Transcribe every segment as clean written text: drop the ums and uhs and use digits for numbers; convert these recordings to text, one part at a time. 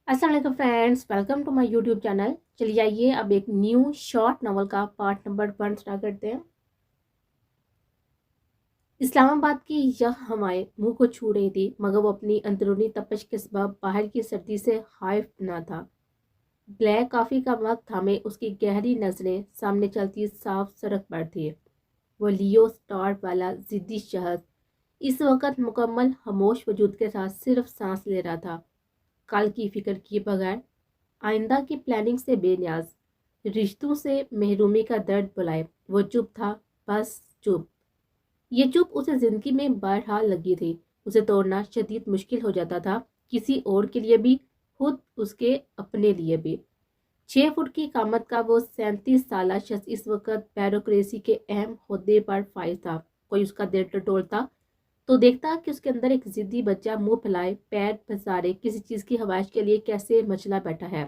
अस्सलाम वालेकुम friends, welcome to my YouTube channel. चलिए आइए अब एक न्यू शॉर्ट नॉवल का पार्ट नंबर 1 स्टार्ट करते हैं। इस्लामाबाद की यह हवाएं मुंह को छू रही थी, मगर वो अपनी अंदरूनी तपश के सबब बाहर की सर्दी से हाइफ न था। ब्लैक कॉफी का वक्त था में उसकी गहरी नजरें सामने चलती साफ सड़क पर थी। वो लियो स्टार वाला जिद्दी शहर इस वक्त मुकम्मल खामोश वजूद के साथ सिर्फ सांस ले रहा था, कल की फिक्र किए बगैर, आइंदा की प्लानिंग से बेनियाज, रिश्तों से महरूमी का दर्द बुलाए। वो चुप था, बस चुप। ये चुप उसे जिंदगी में बहरहाल लगी थी। उसे तोड़ना शदीद मुश्किल हो जाता था, किसी और के लिए भी, खुद उसके अपने लिए भी। 6 फुट की कामत का वो 37 साला शख्स इस वक्त ब्यूरोक्रेसी के अहम ओहदे पर फाइज था। कोई उसका दिल टटोलता तो देखता कि उसके अंदर एक जिद्दी बच्चा मुंह फैलाए, पैर पसारे किसी चीज की हवाइश के लिए कैसे मचला बैठा है।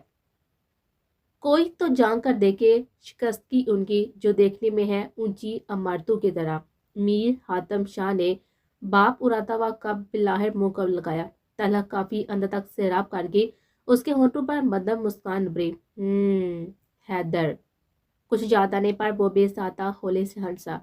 कोई तो जान कर देखे शिकस्त की उनकी, जो देखने में है ऊंची इमारतों की तरह। मीर हातम शाह ने बाप उड़ाता हुआ कब बिलाहर मुंह को लगाया। तलक काफी अंदर तक सैराब करके उसके होठों पर मदम मुस्कान उभरी। हैदर। कुछ याद आने पर वो बेसाता होले से हंसा।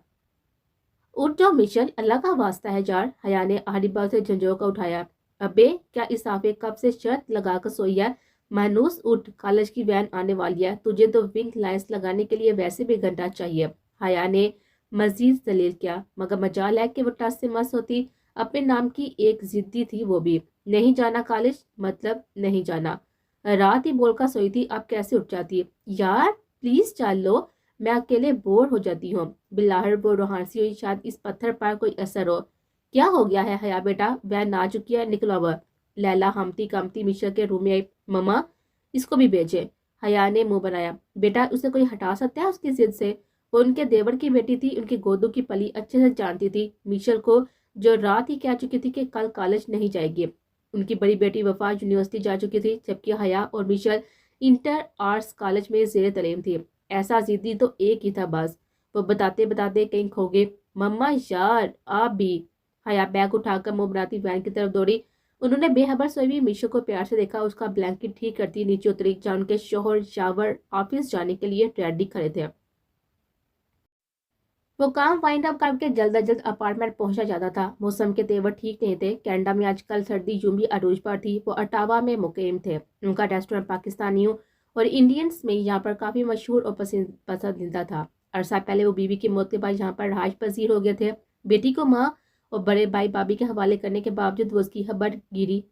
उठ जाओ मिशेल, अल्लाह का वास्ता है जार। हया ने आहरीबा से झंझोका उठाया। अबे क्या इस आफे कब से शर्त लगा कर सोई है? मानूस उठ, कॉलेज की वैन आने वाली है, तुझे तो विंग लाइन्स लगाने के लिए वैसे भी घंटा चाहिए। हया ने मजीद दलील किया, मगर मजाल है कि वो टस से मस होती। अपने नाम की एक जिद्दी थी वो भी। नहीं जाना कॉलेज मतलब नहीं जाना। रात ही बोलकर सोई थी, अब कैसे उठ जाती? यार प्लीज चल लो, मैं अकेले बोर हो जाती हूँ। बिलाहर वो रोहानसी हुई, शायद इस पत्थर पर कोई असर हो। क्या हो गया है हया बेटा? वह आ चुकी है, निकलो अब। लैला हमती कमती मिशर के रूम में आई। ममा इसको भी भेजे। हया ने मुंह बनाया। बेटा उसे कोई हटा सकता है उसकी जिद से? वो उनके देवर की बेटी थी, उनकी गोदों की पली अच्छे से जानती थी मिशर को, जो रात ही कह चुकी थी कि कल कॉलेज नहीं जाएगी। उनकी बड़ी बेटी वफा यूनिवर्सिटी जा चुकी थी, जबकि हया और मिशर इंटर आर्ट्स कॉलेज में जेर तलीम थी। ऐसा जिद्दी तो एक ही था बस। वो बताते बताते कहीं खो गए। मम्मा यार आप भी। हया बैग उठाकर मुंह बनाती वैन की तरफ दौड़ी। उन्होंने बेखबर सोई हुई मीशो को प्यार से देखा। उसका ब्लैंकेट ठीक करती नीचे उतरी, जहाँ उनके शोहर शावर ऑफिस जाने के लिए रेडी खड़े थे। वो काम वाइंड अप करके जल्द अज जल्द अपार्टमेंट पहुंचा जाता था। मौसम के तेवर ठीक नहीं थे। कनाडा में आजकल सर्दी यूं भी अरूज पर थी। वो अटावा में मुकीम थे। उनका रेस्टोरेंट पाकिस्तानियों और इंडियंस में यहाँ पर काफी मशहूर और पसंदीदा था। अरसा पहले वो बीवी की मौत के बाद यहाँ पर रहायश पजीर हो गए थे। बेटी को माँ और बड़े भाई भाभी के हवाले करने के बावजूद वो उसकी हबड़गिरी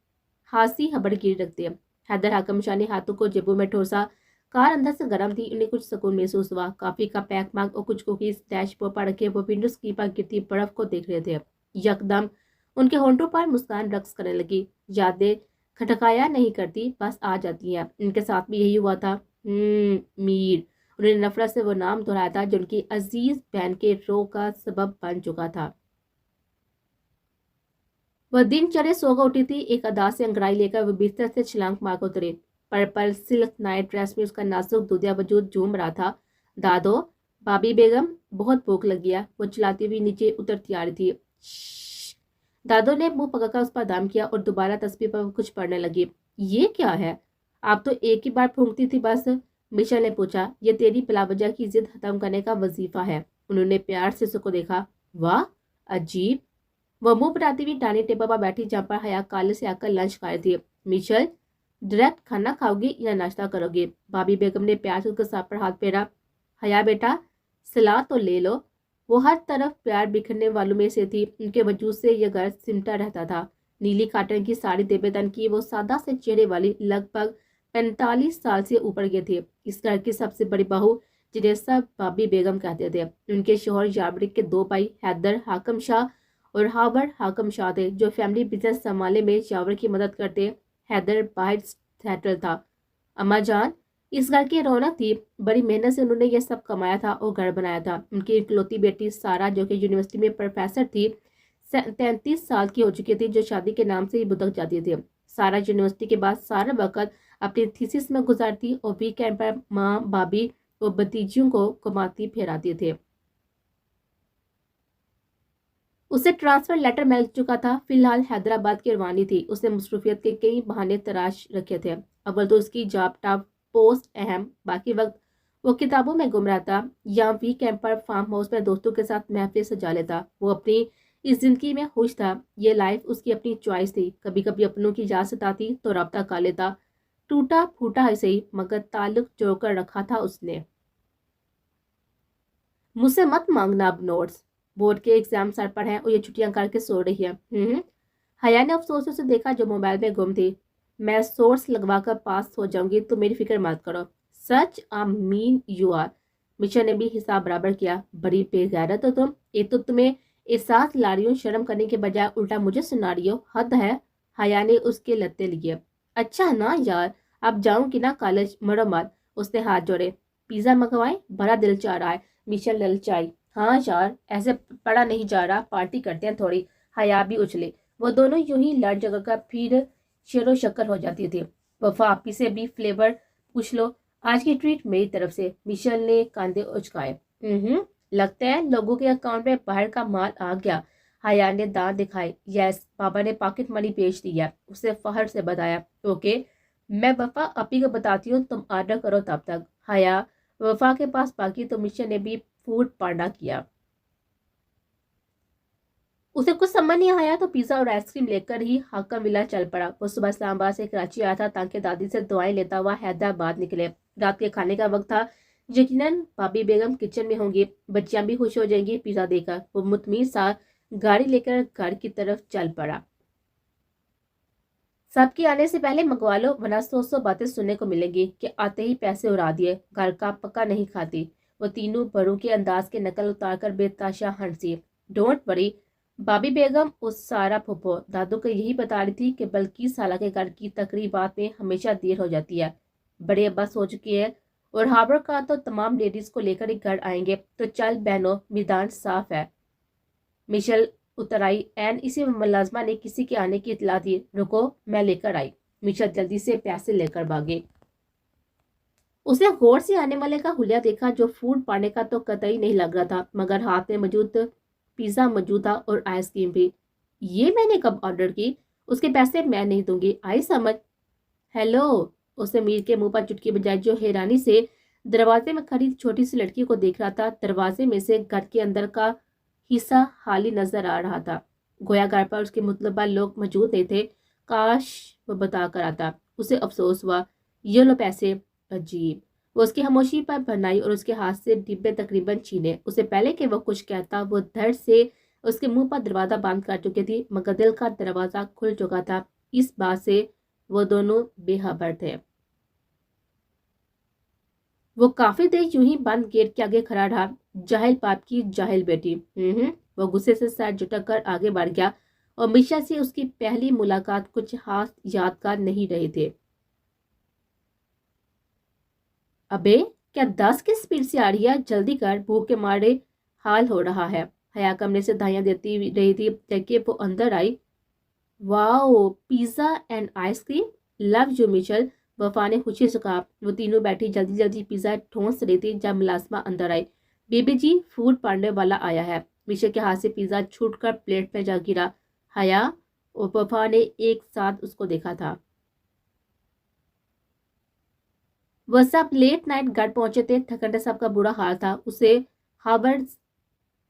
रखते। हैदर हाकम शाह ने हाथों को जेबों में ठोसा। कार अंदर से गर्म थी, उन्हें कुछ सुकून महसूस हुआ। कॉफी का पैक मग और कुछ कुकीज डैशबोर्ड पर रखे वो विंडो स्क्रीन पर गिरती बर्फ को देख रहे थे। यकदम उनके होंठों पर मुस्कान रक्स करने लगी। यादें खटकाया नहीं करती, बस आ जाती हैं। इनके साथ भी यही हुआ था। मीर। उन्होंने नफरत से वो नाम दोहराया था जो उनकी अजीज बहन के रो का सबब बन चुका था। वह दिन चढ़े सोकर उठी थी। एक अदा से अंगड़ाई लेकर वह बिस्तर से छलांग मार उतरे। पर्पल सिल्क नाइट ड्रेस में उसका नाजुक दूधिया वजूद झूम रहा था। दादो, भाभी बेगम, बहुत भूख लगी है, वो चिल्लाती हुई नीचे उतरती आ रही थी। श्श्श। दादो ने मुंह पकड़कर उस पर दाम किया और दोबारा तस्वीर पर कुछ पढ़ने लगी। ये क्या है? आप तो एक ही बार फूंकती थी बस। मिशेल ने पूछा। ये तेरी बिलावजह की जिद खत्म करने का वजीफा है। उन्होंने प्यार से उसको देखा। वाह, अजीब। वह मुंह बनाती हुई डाइनिंग टेबल पर बैठी, जहाँ पर हया कॉलेज से आकर लंच खाए थी। मिशेल, डायरेक्ट खाना खाओगी या नाश्ता करोगे? भाभी बेगम ने प्यार से उसके सर पर हाथ फेरा। हया बेटा, सलाह तो ले लो। वो हर तरफ प्यार बिखरने वालों में से थी। उनके वजूद से यह घर सिमटा रहता था। नीली काटन की साड़ी देबेदन की वो सादा से चेहरे वाली, लगभग 45 साल से ऊपर के थे। इस घर की सबसे बड़ी बहू, जिन्हें सब भाभी बेगम कहते थे। उनके शोहर याबरिक के 2 भाई, हैदर हाकम शाह और हावर्ड हाकम शाह थे, जो फैमिली बिजनेस संभालने में यावर की मदद करते। हैदर बाहर सेटल था। अम्मा जान इस घर की रौनक थी। बड़ी मेहनत से उन्होंने यह सब कमाया था और घर बनाया था। उनकी इकलौती बेटी सारा, जो कि यूनिवर्सिटी में प्रोफेसर थी, 33 साल की हो चुकी थी, जो शादी के नाम से ही भुतक जाती थी। सारा यूनिवर्सिटी के बाद सारा वक्त अपनी थीसिस में गुजारती और वीकेंड पर माँ, भाभी और भतीजियों को घुमाती फिराती थे। उसे ट्रांसफर लेटर मिल चुका था। फिलहाल हैदराबाद की रवानी थी। उसने मसरूफियत के कई बहाने तराश रखे थे। अव्वल तो उसकी जॉब टॉप पोस्ट अहम, बाकी वक्त वो किताबों में गुम रहता या वीकेंड पर फार्म हाउस में दोस्तों के साथ महफिल सजा लेता। वो अपनी इस जिंदगी में खुश था। ये लाइफ उसकी अपनी चॉइस थी। कभी कभी अपनों की याद सताती तो राब्ता कर लेता, टूटा फूटा है सही, मगर ताल्लुक जोड़कर रखा था उसने। मुझसे मत मांगना अब नोट्स, बोर्ड के एग्जाम सर पर हैं और ये छुट्टियां करके सो रही है। हया ने अफसोस से देखा जो मोबाइल में गुम थी। मैं सोर्स लगवाकर पास हो जाऊंगी, तो मेरी फिक्र मत करो। सच आई मीन यू आर। मिशा ने भी हिसाब बराबर किया। बड़ी बेगैरत हो तुम। एक तो तुम्हें एहसास ला रही हो, शर्म करने के बजाय उल्टा मुझे सुना रही हो, हद है। हया ने उसके लत्ते लिए। अच्छा ना यार, अब जाऊंगी ना कॉलेज, मरो मत। उसने हाथ जोड़े। पिज्जा मंगवाए, बड़ा दिल चाह रहा है। मिशेल ललचाई। हाँ यार, ऐसे पढ़ा नहीं जा रहा, पार्टी करते हैं थोड़ी। हया भी उछले। वो दोनों यूं ही लड़ जगह का फिर शेरो शक्कर हो जाती थी। वफा आपी से भी फ्लेवर पूछ लो, आज की ट्रीट मेरी तरफ से। मिशेल ने कांधे उचकाए। लगता है लोगों के अकाउंट में बाहर का माल आ गया। हया ने दांत दिखाए। यस, पापा ने पॉकेट मनी भेज दिया। उसे फहर से बताया। ओके, मैं वफा अपी को बताती हूँ, तुम ऑर्डर करो तब तक। हया वफा के पास बाकी तो मिशा ने भी फूड पांडा किया। उसे कुछ समझ नहीं आया तो पिज्जा और आइसक्रीम लेकर ही हाका विला चल पड़ा। वो सुबह इस्लामाबाद से कराची आया था ताकि दादी से दुआएं लेता हुआ हैदराबाद निकले। रात के खाने का वक्त था। यकीनन भाभी बेगम किचन में होंगी, बच्चियां भी खुश हो जाएंगी पिज्जा देकर। वो मुतमिन सा गाड़ी लेकर घर की तरफ चल पड़ा। सबके आने से पहले मंगवा लो, वरना सौ बातें सुनने को मिलेंगी कि आते ही पैसे उड़ा दिए, घर का पक्का नहीं खाती। वो तीनों बड़ों के अंदाज के नकल उतारकर बेताशा हंसी। डोंट वरी भाभी बेगम, उस सारा फुफो दादू को यही बता रही थी कि बल्कि साला के घर की तकरीबात में हमेशा देर हो जाती है। बड़े अब्बास हो चुकी है और हार्बर का तो तमाम लेडीज को लेकर ही घर आएंगे, तो चल बहनों, मैदान साफ है। मिशेल उतर आई। एन इसी में मुलाजमा ने किसी के आने की इतला दी। रुको, मैं लेकर आई। मिशेल जल्दी से पैसे लेकर भागे। उसने गौर से आने वाले का हुलिया देखा, जो फूड पाने का तो कतई नहीं लग रहा था, मगर हाथ में मौजूद पिज्जा मौजूद था और आइसक्रीम भी। ये मैंने कब ऑर्डर की? उसके पैसे मैं नहीं दूंगी, आई समझ। हेलो, उसने मीर के मुंह पर चुटकी बजाई, जो हैरानी से दरवाजे में खड़ी छोटी सी लड़की को देख रहा था। दरवाजे में से घर के अंदर का हिस्सा खाली नजर आ रहा था, गोया घर पर उसके मुतलबा लोग मौजूद नहीं थे। काश वो बता कर आता। उसे अफसोस हुआ। ये लो पैसे। अजीब। वो उसकी खामोशी पर बनाई और उसके हाथ से डिब्बे तकरीबन छीने। उसे पहले कि वो कुछ कहता, वो धड़ से उसके मुंह पर दरवाजा बंद कर चुकी थी, मगर दिल का दरवाजा खुल चुका था। इस बात से वो दोनों बेखबर थे। वो काफी देर यूं ही बंद गेट के आगे खड़ा रहा। जाहिल बाप की जाहिल बेटी। वो गुस्से से सर झुटक कर आगे बढ़ गया और मिशा से उसकी पहली मुलाकात कुछ खास यादगार नहीं रहे थे। अबे, क्या 10 की स्पीड से आ रही है? जल्दी कर, भूख के मारे हाल हो रहा है। हया कमरे से धाइयां देती रही थी जबकि वो अंदर आई। Wow, pizza and ice cream, love you Michelle, Wafa ने खुशी से कहा। वो तीनों बैठी जल्दी जल्दी पिज्जा ठोंस रही थी जब मुलाजमा अंदर आई। बेबी जी, फूड पांडे वाला आया है। मिशेल के हाथ से पिज्जा छूटकर प्लेट में जा गिरा। हया और वफा ने एक साथ उसको देखा था। वह सब लेट नाइट घर पहुंचे थे। थकंडा साहब का बुरा हाल था। उसे हावर्ड,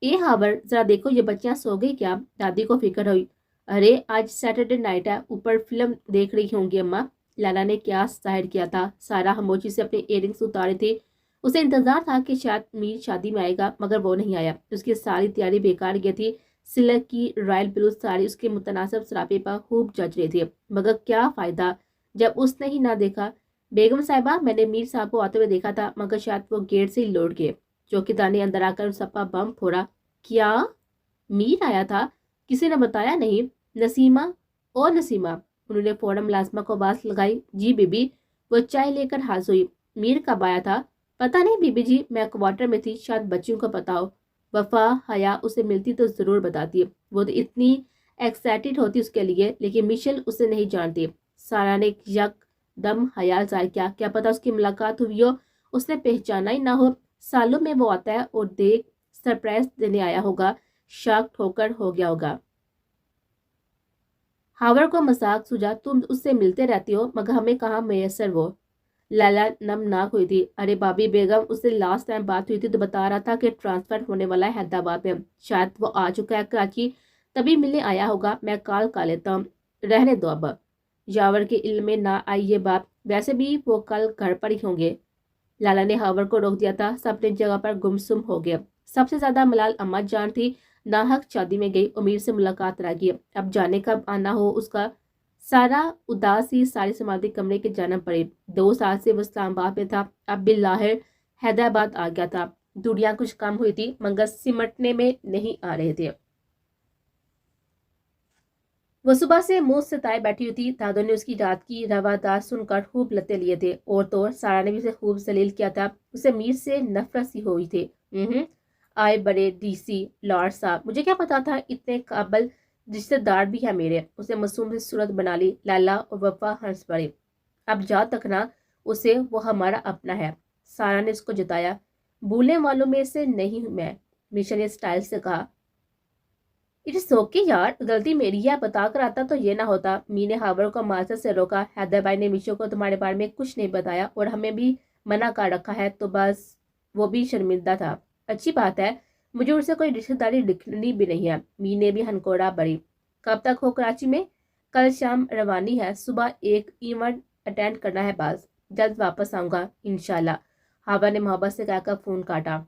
ए हावर्ड, जरा देखो ये बच्चियां सो गई क्या? दादी को फिक्र हुई। अरे आज सैटरडे नाइट है, ऊपर फिल्म देख रही होंगी अम्मा। लाला ने क्या जाहिर किया था। सारा खामोशी से अपने इयररिंग्स उतारे थे। उसे इंतजार था कि शायद मीर शादी में आएगा, मगर वो नहीं आया। उसकी सारी तैयारी बेकार गई थी। सिल्क की रॉयल ब्लू साड़ी उसके मुतनासिब सरापे पर खूब जच रही थी, मगर क्या फायदा जब उसने ही ना देखा। बेगम साहिबा, मैंने मीर साहब को आते हुए देखा था, मगर शायद वो गेट से ही लौट गए। चौकीदार ने अंदर आकर सपा बम फोड़ा। क्या मीर आया था? किसी ने बताया नहीं? नसीमा, ओ नसीमा। उन्होंने फौरन मुलाजमा को आवाज लगाई। जी बीबी। वो चाय लेकर हाजिर हुई। मीर कब आया था? पता नहीं बीबी जी, मैं क्वार्टर में थी, शायद बच्चियों को पता हो। वफा हया उसे मिलती तो जरूर बताती। वो तो इतनी एक्साइटेड होती उसके लिए, लेकिन मिशेल उसे नहीं जानती। सारा ने यकदम ख्याल जाहिर किया, क्या पता उसकी मुलाकात हुई हो, उसने पहचाना ही ना हो। सालों में वो आता है और देख सरप्राइज देने आया होगा। शॉक होकर हो गया होगा। हावर को मजाक सूझा, तुम उससे मिलते रहती हो मगर हमें कहाँ मैसर वो। लैला नमनाक हुई थी। अरे भाभी बेगम, उससे लास्ट टाइम बात हुई थी तो बता रहा था कि ट्रांसफर होने वाला है हैदराबाद में, शायद वो आ चुका है कराची, तभी मिलने आया होगा। मैं कॉल कर लेता हूँ, रहने दो अब। यावर के इल्म में ना आई ये बात, वैसे भी वो कल घर पर ही होंगे। लाला ने हावर को रोक दिया था। सब अपनी जगह पर गुमसुम हो गए। सबसे ज्यादा मलाल अम्मा जान थी। नाहक शादी में गई, उम्मीद से मुलाकात रह गई, अब जाने कब आना हो उसका। सारा उदास ही सारी समाधि कमरे के जाना पड़े। 2 साल से वो इस्लामाबाद में था, अब भी लाहिर हैदराबाद आ गया था। दुनिया कुछ कम हुई थी मगर सिमटने में नहीं आ रहे थे। वो सुबह से मुंह सताए बैठी हुई थी। दादो ने उसकी रात की रवादार सुनकर खूब लते लिए थे, और तो और सारा ने भी उसे खूब जलील किया था। उसे मीर से नफरत सी हुई थी। आए बड़े डीसी लॉर्ड साहब, मुझे क्या पता था इतने काबल रिश्तेदार भी है मेरे। उसे मासूम सी सूरत बना ली। लाला और वफा हंस पड़े। अब जा तक ना उसे, वो हमारा अपना है। सारा ने उसको जताया। भूलने वालों में से नहीं हूं मैं, मिशा ने स्टाइल से कहा। इट्स ओके यार, गलती मेरी है, बता कर आता तो ये ना होता। मी ने हावर को मास्टर से रोका। हैदर ने मिशो को तुम्हारे बारे में कुछ नहीं बताया और हमें भी मना कर रखा है, तो बस वो भी शर्मिंदा था। अच्छी बात है, मुझे उससे कोई रिश्तेदारी दिखनी भी नहीं है। मी ने भी हनकोड़ा भरी। कब तक हो कराची में? कल शाम रवानी है, सुबह एक इवेंट अटेंड करना है, बस जल्द वापस आऊंगा इंशाल्लाह। हावर ने मोहब्बत से कहकर फोन काटा।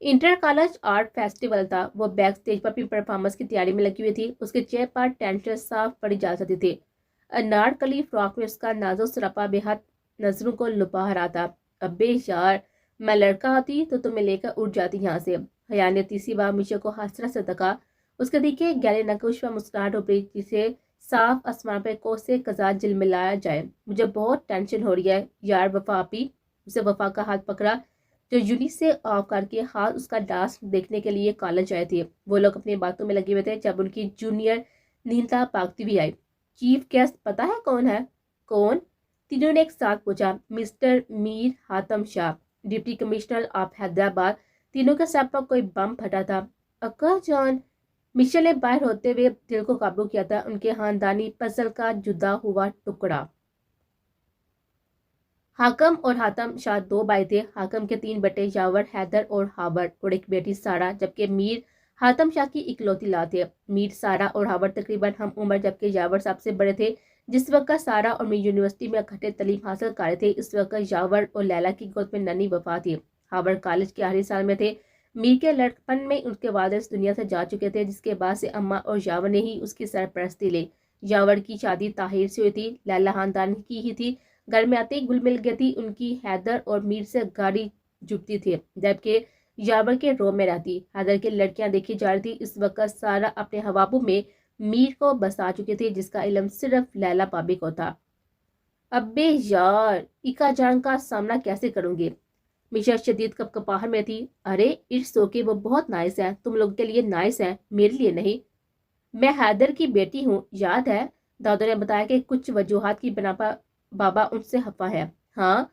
इंटर कॉलेज आर्ट फेस्टिवल था। वो बैक स्टेज पर अपनी परफॉर्मेंस की तैयारी में लगी हुई थी। उसके चेहरे पर टेंशन साफ पड़ी जा सकती थी। अनारकली फ्रॉक में उसका नाजुक सरापा बेहद नजरों को लुभा रहा था। अबे यार, मैं लड़का होती तो तुम्हें लेकर उठ जाती यहाँ से। हया ने तीसरी बार मिशो को हसरत से तका। उसके दिखे गहरे नकुश पर मुस्कुराहट उभरी, जिसे साफ आसमान पर कोसे कजा झिलमिलाया जाए। मुझे बहुत टेंशन हो रही है यार वफा आपी। उसे वफा का हाथ पकड़ा, जो यूनि से ऑफ करके हाथ उसका डांस देखने के लिए कॉलेज आए थे। वो लोग अपनी बातों में लगे हुए थे जब उनकी जूनियर नींदा पागती भी आई। चीफ गेस्ट पता है कौन है? कौन? तीनों ने एक साथ पूछा। Mister Mir Hatam Shah, deputy commissioner of Hyderabad. तीनों के सर पर कोई बम फटा था। अक्का जान, मिशेल ने बाहर होते हुए दिल को काबू किया था। उनके खानदानी पजल का जुदा हुआ टुकड़ा। हाकम और हातम शाह 2 भाई थे। हाकम के 3 बेटे यावर, हैदर और हावर्ड, और एक बेटी सारा, जबकि मीर हातम शाह की इकलौती लात थे। मीर, सारा और हावर्ड तकरीबन हम उम्र, जबकि यावर सबसे बड़े थे। जिस वक्त सारा और मीर यूनिवर्सिटी में इकट्ठे तालीम हासिल कर रहे थे, इस वक्त यावर और लैला की गोद में नन्ही वफा थी। हावर्ड कॉलेज के आखिरी साल में थे। मीर के लड़कपन में उनके वालिद इस दुनिया से जा चुके थे, जिसके बाद से अम्मा और यावर ने ही उसकी सरपरस्ती ली। यावर की शादी ताहिर से हुई थी। लैला खानदान की ही थी। घर में आते ही घुल मिल गई थी। उनकी हैदर और मीर से गाड़ी जुटती थी, जबकि यावर के रो में रहती। हैदर की लड़कियां देखी जा रही थी। इस वक्त सारा अपने हवाबों में मीर को बसा चुकी थी, जिसका इल्म सिर्फ लैला पाबी को था। अबे यार, इका जान का सामना कैसे करूंगी? मिशा शदीद कपकपाहट में थी। अरे इट्स ओके, वो बहुत नाइस है, तुम लोग के लिए नाइस है, मेरे लिए नहीं। मैं हैदर की बेटी हूँ, याद है? दादू ने बताया कि कुछ वजूहात की बिना पर बाबा उनसे हफा है। हाँ,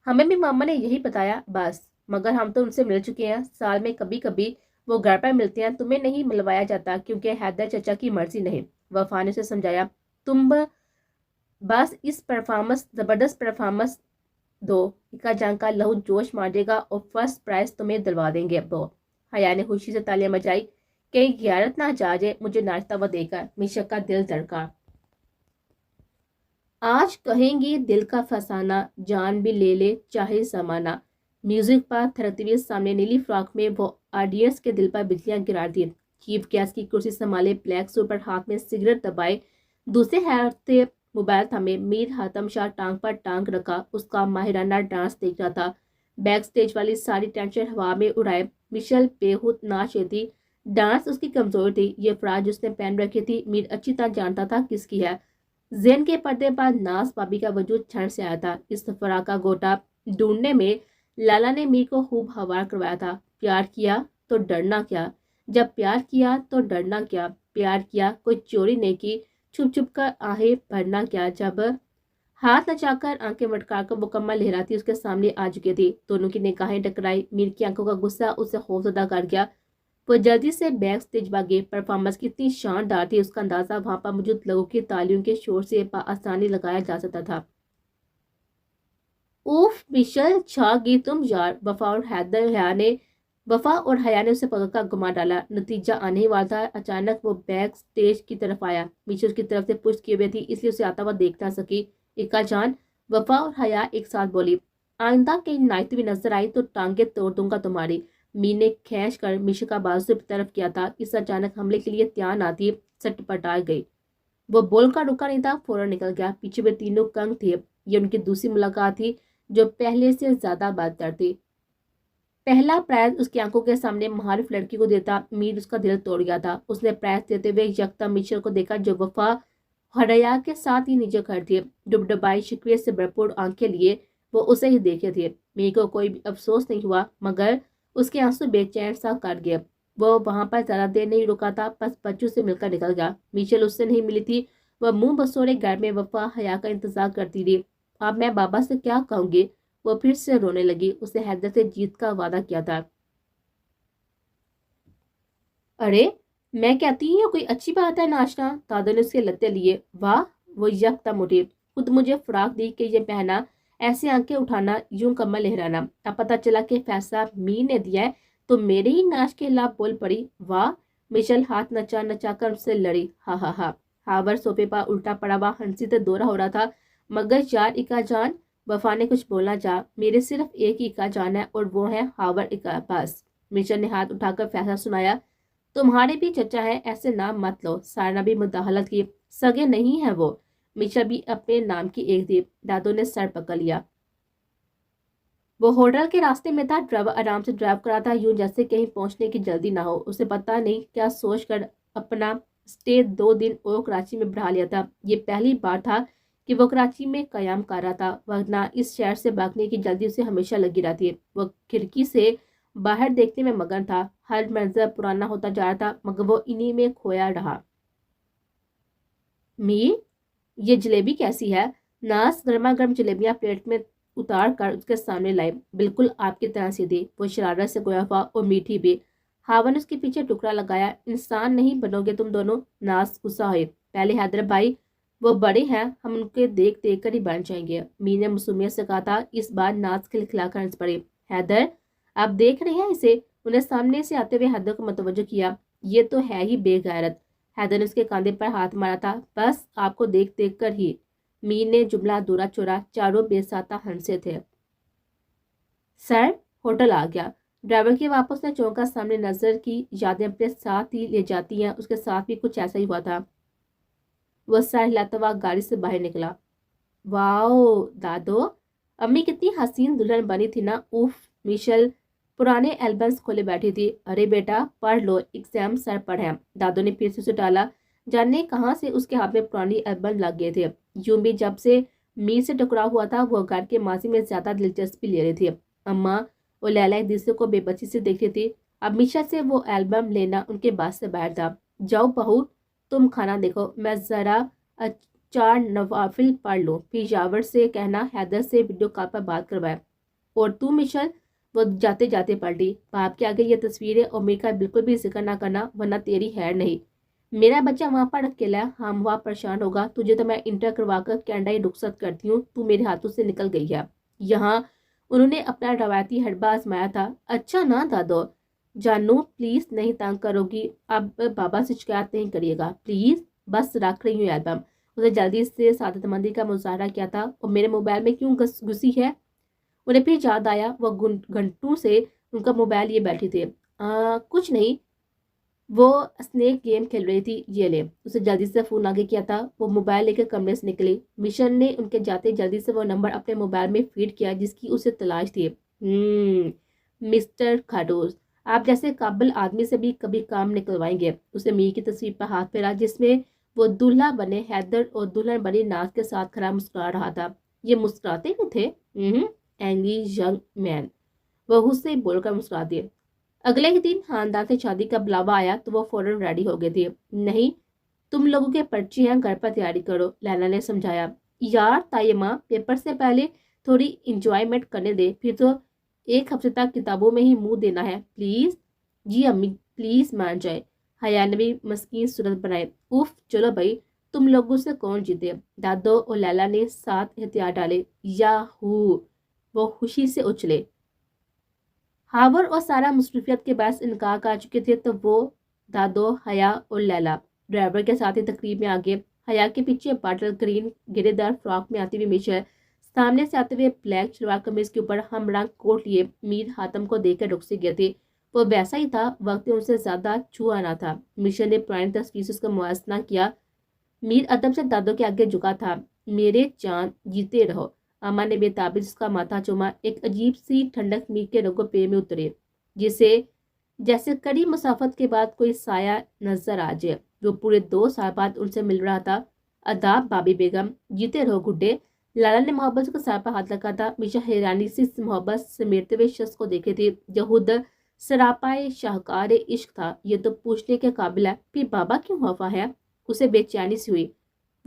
हमें भी मामा ने यही बताया, बस। मगर हम तो उनसे मिल चुके हैं, साल में कभी कभी वो घर पर मिलते हैं। तुम्हें नहीं मिलवाया जाता क्योंकि हैदर चचा की मर्जी नहीं। वफा ने उसे समझाया। तुम बस इस परफॉर्मेंस, जबरदस्त परफॉर्मेंस दो, इका जान का लहू जोश मार देगा और फर्स्ट प्राइज तुम्हें दिलवा देंगे। अब हया ने खुशी से तालियां बजाई। कहीं गियारत ना जा जाए मुझे नाचता हुआ देखकर। मिशा का दिल धड़का। आज कहेंगी दिल का फसाना, जान भी ले ले चाहे जमाना। म्यूजिक पर थिरकती हुई सामने नीली फ्रॉक में वो ऑडियंस के दिल पर बिजलियां गिरा दी। चीफ गेस्ट की कुर्सी संभाले, ब्लैक सूट पर हाथ में सिगरेट दबाए, दूसरे हाथ से मोबाइल थमे मीर हातम शाह टांग पर टांग रखा उसका माहिराना डांस देख रहा था। बैक स्टेज वाली सारी टेंशन हवा में उड़ाए मिशेल बेहूद नाच रही थी। डांस उसकी कमजोर थी। ये फ्राज उसने पहन रखी थी, मीर अच्छी तरह जानता था किसकी है। जेन के पर्दे पर नाज भाभी का वजूद क्षण से आया था। इस फरा का गोटा ढूंढने में लाला ने मीर को खूब हवार करवाया था। प्यार किया तो डरना क्या, जब प्यार किया तो डरना क्या, प्यार किया कोई चोरी नहीं की, छुप छुप कर आहें भरना क्या। जब हाथ नचाकर आंखें मटका कर मुकम्मल लहराती उसके सामने आ चुकी थी। दोनों की निगाहें टकराई। मीर की आंखों का गुस्सा उसे खौफजदा कर गया। वो जल्दी से बैग स्टेज पर गए। परफॉर्मेंस कितनी शानदार थी उसका अंदाजा वहां पर मौजूद लोगों की तालियों के शोर से आसानी लगाया जा सकता था। उफ मिशेल, छा गई तुम यार। वफा और हया ने उसे पकड़कर घुमा डाला। नतीजा आने ही वाला था। अचानक वो बैक स्टेज की तरफ आया। मिशेल की तरफ से पुश किए हुए थी, इसलिए उसे आता हुआ देख ना सकी। इक्का जान, वफा और हया एक साथ बोली, आइंदा कहीं नाइट भी नजर आई तो टांगे तोड़ दूंगा तुम्हारी। मी ने खींच कर मिशेल का बाजू से तरफ किया था। इस अचानक हमले के लिए तैयार आती सटपटा गई। वो बोलकर रुका नहीं था, फौरन निकल गया। पीछे वे तीनों कंग थे। ये उनकी दूसरी मुलाकात थी जो पहले से ज्यादा बदतर थी। पहला प्राइज उसकी आंखों के सामने महारिफ लड़की को देता मीर उसका दिल तोड़ गया था। उसने प्राइज देते हुए यकदम मिशेल को देखा जो वफा हरया के साथ ही नीचे खड़ी थी। डुबडुबाई शिकवे से भरपूर आंखें लिए वो उसे ही देखे थे। मीर को कोई भी अफसोस नहीं हुआ, मगर उसके आंसू बेचैन सा कर गए। वो वहां पर ज्यादा देर नहीं रुका था, बस बच्चों से मिलकर निकल गया। मिशेल उससे नहीं मिली थी। वह मुंह बसोरे घर में वफा हया का इंतजार करती रही। अब मैं बाबा से क्या कहूंगी। वो फिर से रोने लगी। उसे हैदर से जीत का वादा किया था। अरे मैं कहती हूँ कोई अच्छी बात है नाश्ता। दादा ने उसके लत्ते लिए। वाह। वो यकदम उठी। खुद मुझे फ्रॉक दी कि ये पहना, ऐसे आंखें उठाना, यूं कमर लहराना। अब पता चला कि फैसला मीर ने दिया है तो मेरे ही नाच के खिलाफ बोल पड़ी। वाह। मिशेल हाथ नचा नचा कर उससे लड़ी। हा हा हा। हावर सोफे पर उल्टा पड़ा हुआ हंसी से दौरा हो रहा था। मगर यार इका जान, वफा ने कुछ बोलना चाहा। मेरे सिर्फ एक ही इका जान है और वो है हावर इका। बस। मिशेल ने हाथ उठाकर फैसला सुनाया। तुम्हारे भी चचा है, ऐसे नाम मत लो। सारना भी मुदाहलत की। सगे नहीं है वो। मिशा भी अपने नाम की एक थी। दादो ने सर पकड़ लिया। वो होटल के रास्ते में था। ड्राइवर आराम से ड्राइव कर रहा था, यूं जैसे कहीं पहुंचने की जल्दी ना हो। उसे पता नहीं क्या सोचकर अपना स्टे 2 दिन और कराची में बढ़ा लिया था। ये पहली बार था कि वो कराची में कयाम कर रहा था, वरना इस शहर से भागने की जल्दी उसे हमेशा लगी रहती है। वो खिड़की से बाहर देखने में मगन था। हर मंजर पुराना होता जा रहा था, मगर वो इन्हीं में खोया रहा। मीर, ये जलेबी कैसी है। नास गर्मा गर्म जलेबियां प्लेट में उतार कर उसके सामने लाए। बिल्कुल आपकी तरह सीधी। वो शरारत से गोयाफा और मीठी भी। हावा ने उसके पीछे टुकड़ा लगाया। इंसान नहीं बनोगे तुम दोनों। नास गुस्सा हुई। पहले हैदर भाई, वो बड़े हैं, हम उनके देख देख कर ही बन जाएंगे। मीर ने मासूमियत से कहा था। इस बार नास खिलखिलाकर हंस पड़ी। हैदर, आप देख रहे हैं इसे। उन्हें सामने से आते हुए हैदर को मतवज्जो किया। ये तो है ही बेगैरत। हैदर ने उसके कंधे पर हाथ मारा था। बस आपको देख देख कर ही। मीर ने जुमला दूरा चोरा। चारों बेसाता हंसे थे। सर, होटल आ गया। ड्राइवर के वापस ने चौंका। सामने नजर की यादें अपने साथ ही ले जाती हैं। उसके साथ भी कुछ ऐसा ही हुआ था। वह सर हिलाता हुआ गाड़ी से बाहर निकला। वाओ दादो, अम्मी कितनी हसीन दुल्हन बनी थी ना। उफ। मिशेल पुराने एल्बम्स खोले बैठी थी। अरे बेटा पढ़ लो, एग्जाम सर पर है। दादो ने फिर से उसे डाला। जाने कहाँ से उसके हाथ में पुरानी एल्बम लग गए थे। यूं भी जब से मीर से टकराव हुआ था वो घर के माजी में ज्यादा दिलचस्पी ले रही थी। अम्मा और लैला एक दूसरे को बेबसी से देखती थी। अब मीशा से वो एल्बम लेना उनके बात से बाहर था। जाओ बहू, तुम खाना देखो, मैं जरा 4 नवाफिल पढ़ लो। फिर यावर से कहना हैदर से वीडियो कॉल पर बात करवाए। और तू मिशेल, वो जाते जाते पलटी। बाप के आगे ये तस्वीरें और मीर का बिल्कुल भी जिक्र ना करना, वरना तेरी हैर नहीं। मेरा बच्चा वहां पर अकेला है, हम वहाँ परेशान होगा। तुझे तो मैं इंटर करवा कर कैनेडा ही रुखसत करती हूँ। तू मेरे हाथों से निकल गई है। यहाँ उन्होंने अपना रवायती हड़बा आजमाया था। अच्छा ना दादो। जानू प्लीज नहीं तंग करोगी। अब बाबा से शिकायत नहीं करिएगा प्लीज। बस रख रही हूँ एल्बम। उसे जल्दी से सादतमंदी का मुजाहरा किया था। और मेरे मोबाइल में क्यों घुसी है। उन्हें फिर याद आया। वह घंटों से उनका मोबाइल लिए बैठी थे। कुछ नहीं, वो स्नेक गेम खेल रही थी। ये ले। उसे जल्दी से फोन आगे किया था। वो मोबाइल लेकर कमरे से निकली। मिशन ने उनके जाते जल्दी से वो नंबर अपने मोबाइल में फीड किया जिसकी उसे तलाश थी। मिस्टर खडूस, आप जैसे काबिल आदमी से भी कभी काम निकलवाएंगे। उसे मीर की तस्वीर पर हाथ फेरा जिसमें वो दूल्हा बने हैदर और दुल्हन बनी नाज के साथ खड़ा मुस्कुरा रहा था। ये मुस्कुराते भी थे। एंग्री यंग मैन, वह उससे बोलकर मुस्कुरा दिए। अगले ही दिन खानदान से शादी का बुलावा आया तो वो फौरन रेडी हो गए थे। नहीं, तुम लोगों के पर्ची हैं, घर पर तैयारी करो, लैला ने समझाया। यार ताये माँ, पेपर से पहले थोड़ी इंजॉयमेंट करने दे। फिर तो 1 हफ्ते तक किताबों में ही मुंह देना है प्लीज। जी अम्मी, प्लीज मान जाए। हया ने भी मस्कीन सूरत बनाई। उफ चलो भाई, तुम लोगों से कौन जीते। दादो और लैला ने साथ हथियार डाले। याहू, वो खुशी से उछले। हावर और सारा मुसरूफियत के बायस इनकार कर चुके थे, तो वो दादो, हया और लैला ड्राइवर के साथ ही तकरीब में आगे। हया के पीछे बॉटल ग्रीन घेरेदार फ्रॉक में आती हुई मिशेल, सामने से आते हुए ब्लैक शलवार कमीज के ऊपर हम रंग कोट लिए मीर हातम को देखकर रुक से गए थे। वो वैसा ही था, वक्त उनसे ज्यादा छुआ ना था। मिशेल ने पुरानी तस्वीर से उसका मुआयना किया। मीर अदब से दादो के आगे झुका था। मेरे चांद जीते रहो। अम्मा ने बेताबी उसका माथा चूमा। एक अजीब सी ठंडक मीर के रंगों पे में उतरे, जिसे जैसे कड़ी मुसाफत के बाद कोई साया नजर आ जाए। वो पूरे 2 साल बाद उनसे मिल रहा था। अदाब भाभी बेगम, जीते रहो गुड्डे। लाला ने मोहब्बत से सर पर हाथ रखा था। मीशा हैरानी से इस मोहब्बत समेटते हुए शख्स को देखे थे जो खुद सरापाए शाहकार इश्क था। ये तो पूछने के काबिल है, फिर बाबा क्यों खफा है। उसे बेचैनी सी हुई।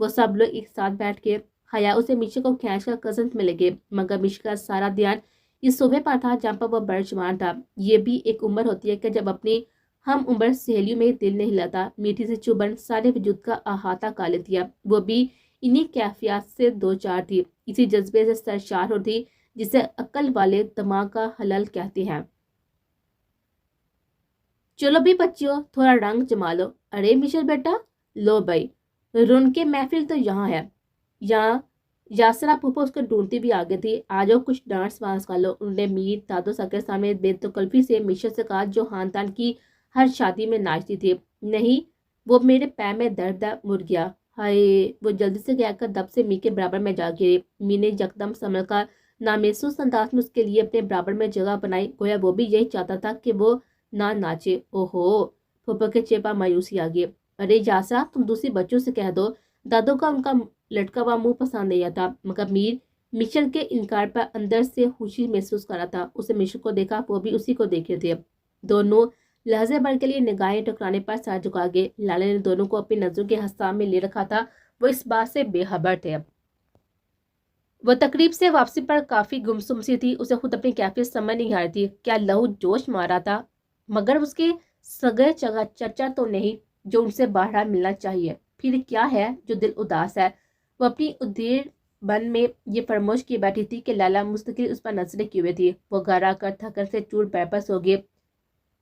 वो सब लोग एक साथ बैठ के हया उसे मीशा को खींच कर कजन में लगे, मगर मीशा का सारा ध्यान इस शोबे पर था जहाँ पर वह बर्जमान था। ये भी एक उम्र होती है कि जब अपनी हम उम्र सहेलियों में दिल नहीं हिलाता। मीठी से चुभन सारे वजूद का अहाता कर लेती है। वो भी इन्हीं कैफियत से 2-4 थी, इसी जज्बे से सरशार होती जिसे अक्ल वाले दिमाग का हलल कहते हैं। चलो भी बच्चियों, थोड़ा रंग जमा लो। अरे मिशेल बेटा, लो भाई, रुन के महफिल तो यहाँ है। यहाँ यासरा फूफा उसको ढूंढती भी आ गई थी। आ जाओ कुछ डांस वांस कर लो। उन्होंने मीर दादो सा के सामने बेतकल्फी से मिशेल से कहा, जो खानदान की हर शादी में नाचती थी। नहीं, वो मेरे पैर में दर्द मुड़ गया। हाय, वो जल्दी से कहकर दब से मी के बराबर में जा गिरी। मी ने यकदम संभल कर नामहसूस अंदाज में उसके लिए अपने बराबर में जगह बनाई, गोया वो भी यही चाहता था कि वो ना नाचे। ओहो, फूफा के चेपा मायूसी आ गई। अरे यासरा, तुम दूसरी बच्चों से कह दो। दादो का उनका लटका हुआ मुंह पसंद नहीं आता, मगर मीर मिशेल के इनकार पर अंदर से खुशी महसूस कर रहा था। उसे मिशेल को देखा, वो भी उसी को देखे थे। दोनों लहजे भर के लिए निगाहें टकराने पर सर झुका गए। लाला ने दोनों को अपनी नजरों के हसाम में ले रखा था। वो इस बात से बेखबर थे। वो तकरीब से वापसी पर काफी गुमसुम सी थी। उसे खुद अपनी कैफियत समझ नहीं आ रही थी। क्या लहू जोश मारा था, मगर उसके सगे चर्चा तो नहीं जो उनसे बाहर मिलना चाहिए। फिर क्या है जो दिल उदास है। वो अपनी उदेर बन में ये फरमोश की बैठी थी कि लाला मुस्तकिल उस पर नजरें किए हुए थी। वो घर आकर थकन से चूर बैपस हो गए।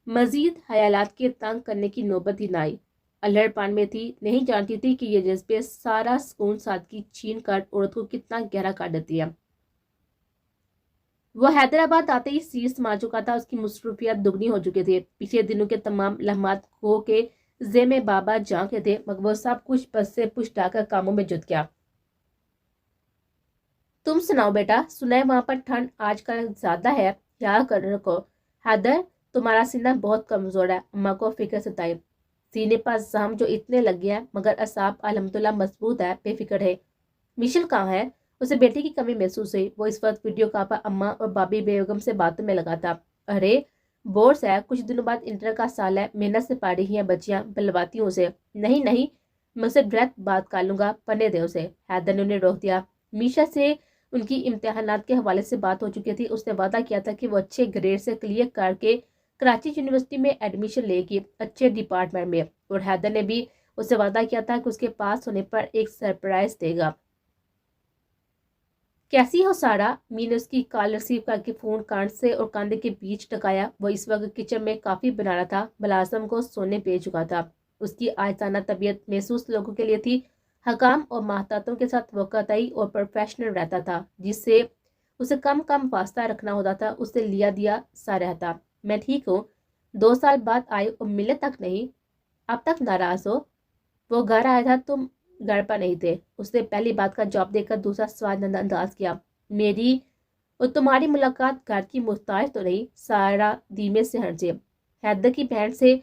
मजीद ख्यालात के तंग करने की नौबत ही ना आई। अल्हड़ पान में थी, नहीं जानती थी कि ये जज्बे सारा सुकून सादगी छीन कर औरत को कितना गहरा कर देती है। वो हैदराबाद आते ही सीर समा चुका था। उसकी मसरूफियत दुगनी हो चुकी थी। पिछले दिनों के तमाम लम्हात खो के जेमे बाबा झांके थे, मगर वो सब कुछ बस से पुश डाकर कामों में जुट गया। तुम सुनाओ बेटा, सुनाए वहां पर ठंड आजकल ज्यादा है, क्या कर रखो। हैदर, तुम्हारा सीना बहुत कमजोर है, अम्मा को फिक्र सताई। सीने पर जख्म जो इतने लग गया, मगर असाब अल्हम्दुलिल्लाह मजबूत है, बेफिक्र है। मिशेल कहाँ है। उसे बेटे की कमी महसूस हुई। वो इस वक्त वीडियो कॉल पर अम्मा और बाबी बेगम से बातों में लगा था। अरे बोर्ड्स है, कुछ दिनों बाद इंटर का साल है, मेहनत से पढ़ रही हैं बच्चियां, बलवाती हूँ उसे। नहीं नहीं, मैं उसे डायरेक्ट बात कर लूंगा, पढ़ने दे उसे। हैदर ने उन्हें रोक दिया। मीशा से उनकी इम्तिहानात के हवाले से बात हो चुकी थी। उसने वादा किया था कि वो अच्छे ग्रेड से क्लियर करके कराची यूनिवर्सिटी में एडमिशन लेगी, अच्छे डिपार्टमेंट में। और हैदर ने भी उससे वादा किया था कि उसके पास होने पर एक सरप्राइज देगा। कैसी हो सारा। मी ने उसकी कॉल रिसीव करके फोन कान से और कंधे के बीच टकाया। वो इस वक्त किचन में काफी बना रहा था। मुलाजम को सोने पे चुका था। उसकी आयताना तबीयत महसूस लोगों के लिए थी। हकाम और महतातों के साथ वक़ाई और प्रोफेशनल रहता था, जिससे उसे कम कम वास्ता रखना होता था। उससे लिया दिया सा रहता। मैं ठीक हूँ, 2 साल बाद आए और मिले तक नहीं, अब तक नाराज हो। वो घर आया था, तुम घर पर नहीं थे। उसने पहली बात का जवाब देकर दूसरा सवाल अंदाज किया। मेरी और तुम्हारी मुलाकात घर की मुहताज तो नहीं। सारा धीमे से हंसे। हैदर की बहन से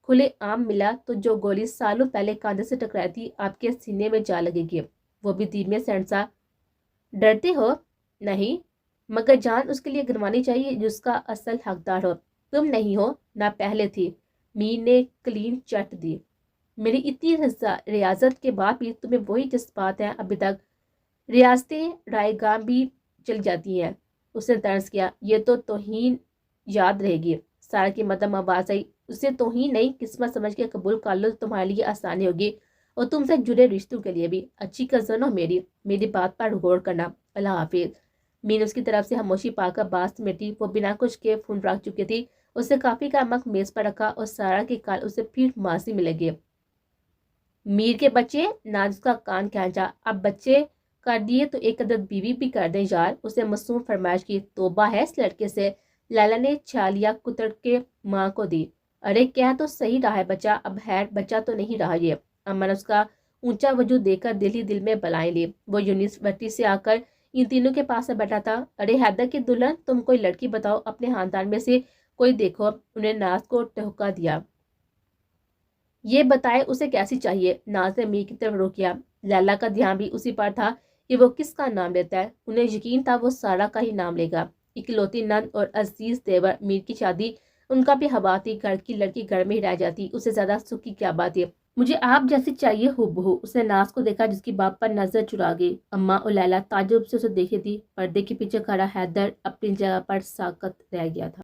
खुले आम मिला तो जो गोली सालों पहले कांधे से टकराई थी आपके सीने में जा लगेगी। वो भी धीमे से हंसा। डरते हो। नहीं, मगर जान उसके लिए गिरवानी चाहिए जिसका असल हकदार हो। तुम नहीं हो, ना पहले थी। मीर ने क्लीन चट दी। मेरी इतनी रियाजत के बाद भी तुम्हें वही जज्बात हैं अभी तक। रियासतें रायगाम भी चल जाती हैं। उसने तर्ज किया। ये तो तौहीन याद रहेगी। سارا کی مدم آواز آئی، اسے تو ہی نہیں قسمت سمجھ کے قبول کر لو، تمہارے لیے آسانی ہوگی اور تم سے جڑے رشتوں کے لیے بھی۔ اچھی کزن ہو میری بات پر غور کرنا، اللہ حافظ۔ مین اس کی طرف سے خاموشی پا کر بات سمیٹی، وہ بنا کچھ کے فون رکھ چکی تھی۔ اسے کافی کا مگ میز پر رکھا اور سارا کے کال اسے پھر ماضی میں لگے۔ میر کے بچے، ناز کا کان کھینچا، اب بچے کر دیے تو ایک عدد بیوی بھی کر دیں یار، اسے معصوم فرمائش کی۔ توبہ ہے اس لڑکے سے، لیلا نے چھالیا کتر کے ماں کو دی۔ ارے کیا تو صحیح رہا ہے بچہ، اب خیر بچہ تو نہیں رہا یہ۔ اما نے اس کا اونچا وجود دیکھ کر دل ہی دل میں بلائیں لی۔ وہ یونیورسٹی سے آ کر ان تینوں کے پاس بیٹھا تھا۔ ارے حیدر کی دلہن، تم کوئی لڑکی بتاؤ، اپنے خاندان میں سے کوئی دیکھو۔ انہیں ناز کو ٹہکا دیا۔ یہ بتائے اسے کیسی چاہیے؟ ناز نے میر کی طرف رخ کیا۔ لیلا کا دھیان بھی اسی پر تھا کہ وہ کس کا نام لیتا ہے۔ انہیں یقین تھا وہ سارا کا ہی نام لے گا۔ اکلوتی نند اور عزیز دیور میر کی شادی ان کا بھی ہوا تھی، گھر کی لڑکی گھر میں ہی رہ جاتی، اسے زیادہ سکھ کی کیا بات ہے۔ مجھے آپ جیسی چاہیے ہو بہو۔ اس نے ناز کو دیکھا جس کی باپ پر نظر چرا گئی۔ اما اور لیلا تعجب سے اسے دیکھی تھی۔ پردے کے پیچھے کھڑا حیدر اپنی جگہ پر ساکت رہ گیا تھا۔